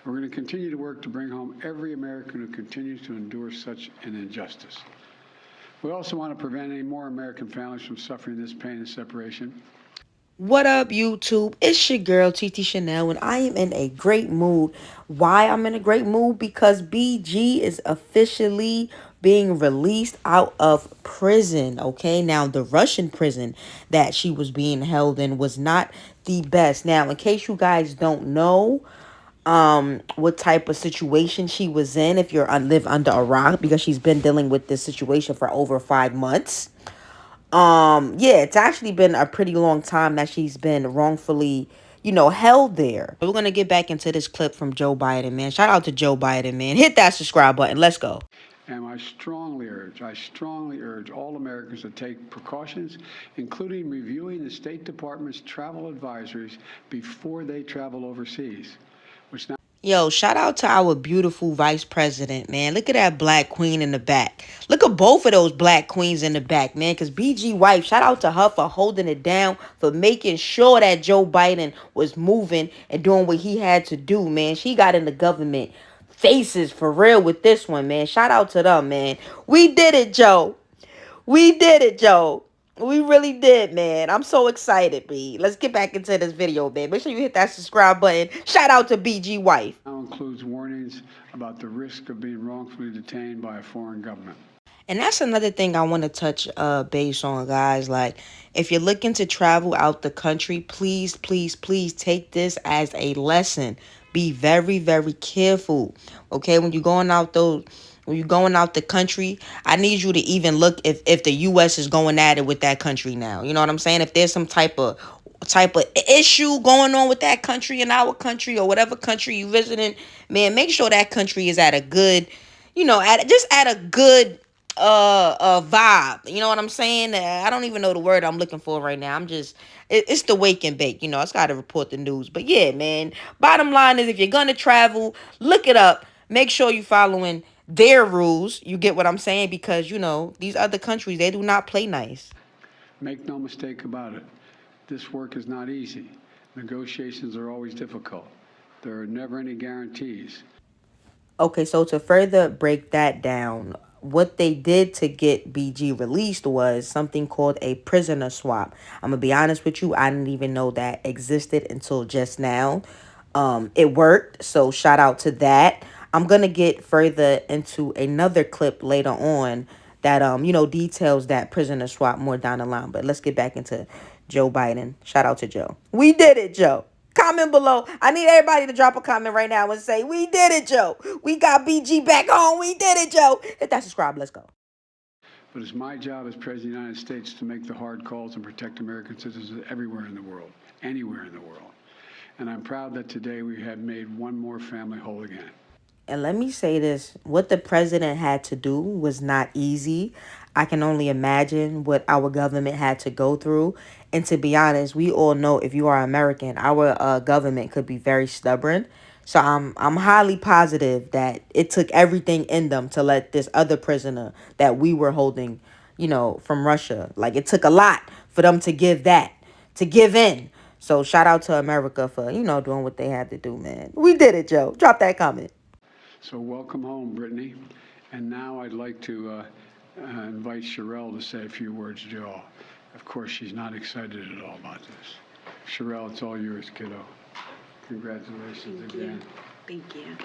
We're going to continue to work to bring home every American who continues to endure such an injustice. We also want to prevent any more American families from suffering this pain and separation. What up, YouTube? It's your girl, TT Shanell, and I am in a great mood. Why I'm in a great mood? Because BG is officially being released out of prison, okay? Now, the Russian prison that she was being held in was not the best. Now, in case you guys don't know, what type of situation she was in, if you're live under a rock, because she's been dealing with this situation for over 5 months. Yeah, it's actually been a pretty long time that she's been wrongfully, held there. We're gonna get back into this clip from Joe Biden, man. Shout out to Joe Biden, man. Hit that subscribe button. Let's go. And I strongly urge all Americans to take precautions, including reviewing the State Department's travel advisories before they travel overseas, which now Yo, shout out to our beautiful vice president, man. Look at that black queen in the back. Look at both of those black queens in the back, man. Because BG wife, shout out to her for holding it down, for making sure that Joe Biden was moving and doing what he had to do, man. She got in the government faces for real with this one, man. Shout out to them, man. We did it, Joe. We did it, Joe. We really did, man. I'm so excited, B. Let's get back into this video, man. Make sure you hit that subscribe button. Shout out to BG wife. includes warnings about the risk of being wrongfully detained by a foreign government. And that's another thing I want to touch base on, guys. Like, if you're looking to travel out the country, please, please, please take this as a lesson. Be very, very careful. Okay, when you're going out the country, I need you to even look if the US is going at it with that country now. You know what I'm saying? If there's some type of issue going on with that country and our country or whatever country you visiting, man, make sure that country is at a good, at a good vibe. You know what I'm saying? I don't even know the word I'm looking for right now. It's the wake and bake. It's got to report the news. But yeah, man, bottom line is, if you're gonna travel, look it up. Make sure you following their rules. You get what I'm saying? Because these other countries, they do not play nice. Make no mistake about it, this work is not easy. Negotiations are always difficult. There are never any guarantees. Okay, so to further break that down, what they did to get BG released was something called a prisoner swap. I'm gonna be honest with you, I didn't even know that existed until just now. It worked, so shout out to that. I'm gonna get further into another clip later on that details that prisoner swap more down the line. But let's get back into Joe Biden. Shout out to Joe. We did it, Joe. Comment below. I need everybody to drop a comment right now and say, we did it, Joe. We got BG back home. We did it, Joe. Hit that subscribe. Let's go. But it's my job as President of the United States to make the hard calls and protect American citizens everywhere in the world, anywhere in the world. And I'm proud that today we have made one more family whole again. And let me say this, what the president had to do was not easy. I can only imagine what our government had to go through. And to be honest, we all know, if you are American, our government could be very stubborn. So I'm highly positive that it took everything in them to let this other prisoner that we were holding, from Russia. Like, it took a lot for them to give in. So shout out to America for, doing what they had to do, man. We did it, Joe. Drop that comment. So welcome home, Brittney. And now I'd like to invite Shanell to say a few words to you all. Of course, she's not excited at all about this. Shanell, it's all yours, kiddo. Congratulations again. Thank you.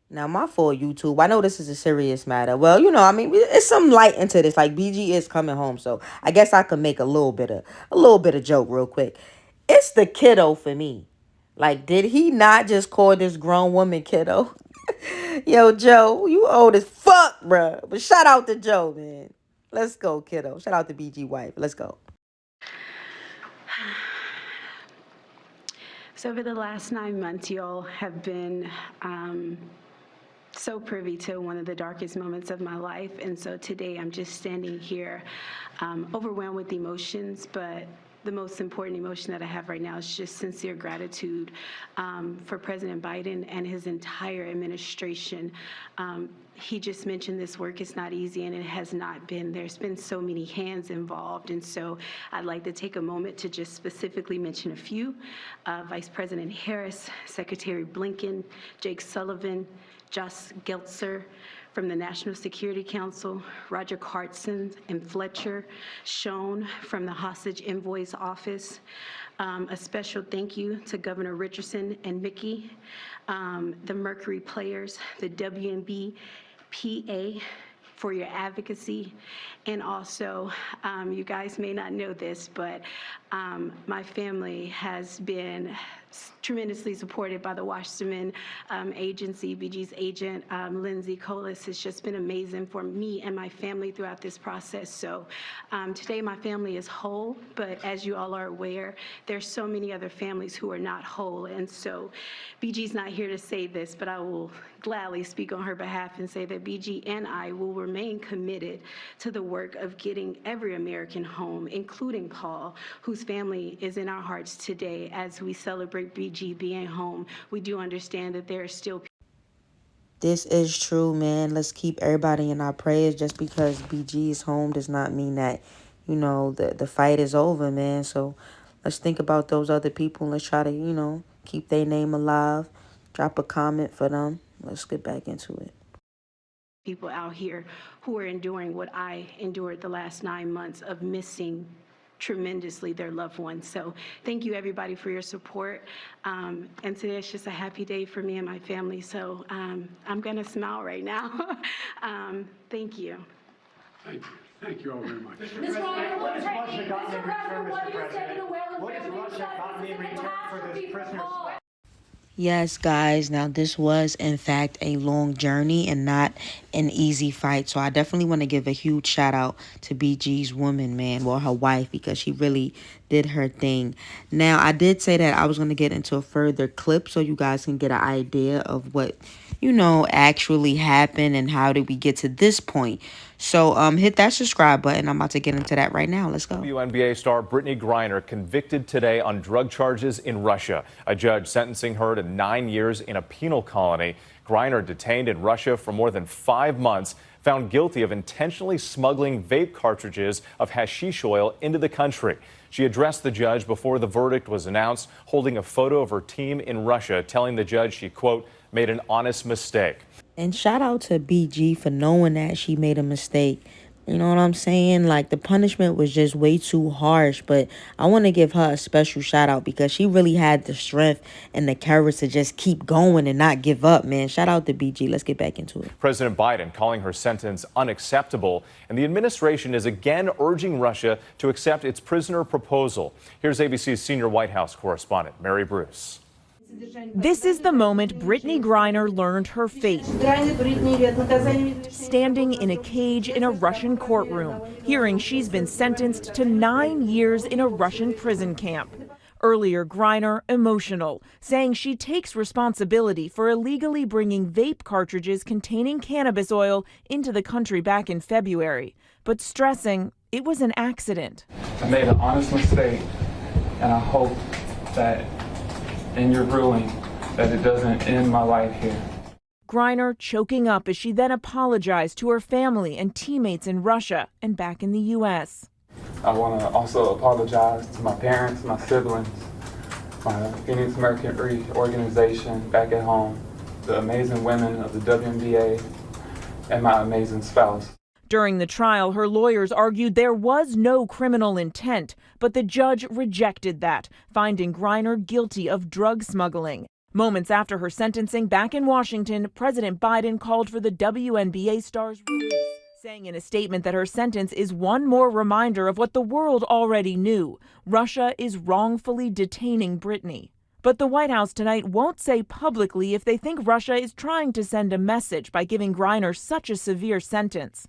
Now, my fault, YouTube. I know this is a serious matter. Well, it's some light into this. Like, BG is coming home, so I guess I could make a little bit of joke real quick. It's the kiddo for me. Like, did he not just call this grown woman kiddo? Yo, Joe, you old as fuck, bruh. But shout out to Joe, man. Let's go, kiddo. Shout out to BG wife. Let's go. So over the last 9 months, y'all have been so privy to one of the darkest moments of my life. And so today I'm just standing here overwhelmed with emotions, but the most important emotion that I have right now is just sincere gratitude for President Biden and his entire administration. He just mentioned this work is not easy, and it has not been. There's been so many hands involved, and so I'd like to take a moment to just specifically mention a few. Vice President Harris, Secretary Blinken, Jake Sullivan, Josh Geltzer from the National Security Council, Roger Cartson and Fletcher, Schoen from the Hostage Envoy's Office. A special thank you to Governor Richardson and Mickey, the Mercury Players, the WNB PA for your advocacy. And also, you guys may not know this, but my family has been tremendously supported by the Wasserman Agency. BG's agent, Lindsay Colas, has just been amazing for me and my family throughout this process. So today my family is whole, but as you all are aware, there's so many other families who are not whole. And so BG's not here to say this, but I will gladly speak on her behalf and say that BG and I will remain committed to the work of getting every American home, including Paul, whose family is in our hearts today. As we celebrate BG being home, we do understand that there are still people. This is true, man. Let's keep everybody in our prayers. Just because BG is home does not mean that, you know, the fight is over, man. So let's think about those other people and let's try to, you know, keep their name alive. Drop a comment for them. Let's get back into it. People out here who are enduring what I endured the last 9 months of missing tremendously their loved ones. So thank you everybody for your support. And today it's just a happy day for me and my family. So I'm gonna smile right now. Thank you. Thank you. Thank you all very much. Mr. President, what has Russia gotten in return, Mr. President? What has Russia gotten in return for this prisoner's life? Yes, guys. Now, this was, in fact, a long journey and not an easy fight. So I definitely want to give a huge shout out to BG's woman, man, well, her wife, because she really did her thing. Now, I did say that I was going to get into a further clip so you guys can get an idea of what, you know, actually happened and how did we get to this point. So hit that subscribe button. I'm about to get into that right now. Let's go. WNBA star Brittney Griner convicted today on drug charges in Russia. A judge sentencing her to 9 years in a penal colony. Griner, detained in Russia for more than 5 months, found guilty of intentionally smuggling vape cartridges of hashish oil into the country. She addressed the judge before the verdict was announced, holding a photo of her team in Russia, telling the judge she, quote, made an honest mistake. And shout out to BG for knowing that she made a mistake. You know what I'm saying? Like, the punishment was just way too harsh. But I want to give her a special shout out because she really had the strength and the courage to just keep going and not give up, man. Shout out to BG. Let's get back into it. President Biden calling her sentence unacceptable. And the administration is again urging Russia to accept its prisoner proposal. Here's ABC's senior White House correspondent, Mary Bruce. This is the moment Brittney Griner learned her fate. Standing in a cage in a Russian courtroom, hearing she's been sentenced to 9 years in a Russian prison camp. Earlier, Griner, emotional, saying she takes responsibility for illegally bringing vape cartridges containing cannabis oil into the country back in February, but stressing it was an accident. I made an honest mistake, and I hope that in your ruling that it doesn't end my life here. Griner choking up as she then apologized to her family and teammates in Russia and back in the U.S. I want to also apologize to my parents, my siblings, my Phoenix Mercury organization back at home, the amazing women of the WNBA, and my amazing spouse. During the trial, her lawyers argued there was no criminal intent, but the judge rejected that, finding Griner guilty of drug smuggling. Moments after her sentencing back in Washington, President Biden called for the WNBA star's release, saying in a statement that her sentence is one more reminder of what the world already knew. Russia is wrongfully detaining Brittney. But the White House tonight won't say publicly if they think Russia is trying to send a message by giving Griner such a severe sentence.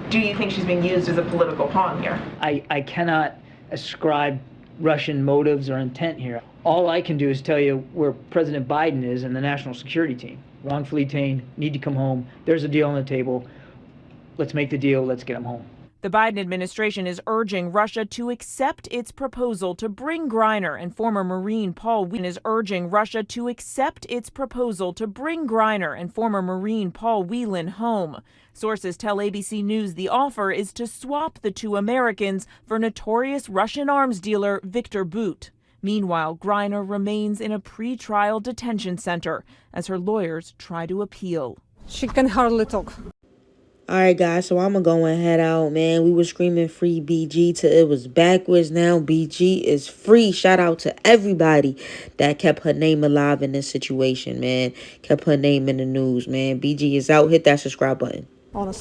Do you think she's being used as a political pawn here? I cannot ascribe Russian motives or intent here. All I can do is tell you where President Biden is and the national security team. Wrongfully detained, need to come home. There's a deal on the table. Let's make the deal. Let's get him home. The Biden administration is urging Russia to accept its proposal to bring Griner and former Marine Paul Whelan home. Sources tell ABC News the offer is to swap the two Americans for notorious Russian arms dealer Viktor Bout. Meanwhile, Griner remains in a pre-trial detention center as her lawyers try to appeal. She can hardly talk. All right, guys, so I'm going to go and head out, man. We were screaming free BG till it was backwards. Now BG is free. Shout out to everybody that kept her name alive in this situation, man. Kept her name in the news, man. BG is out. Hit that subscribe button. Honestly.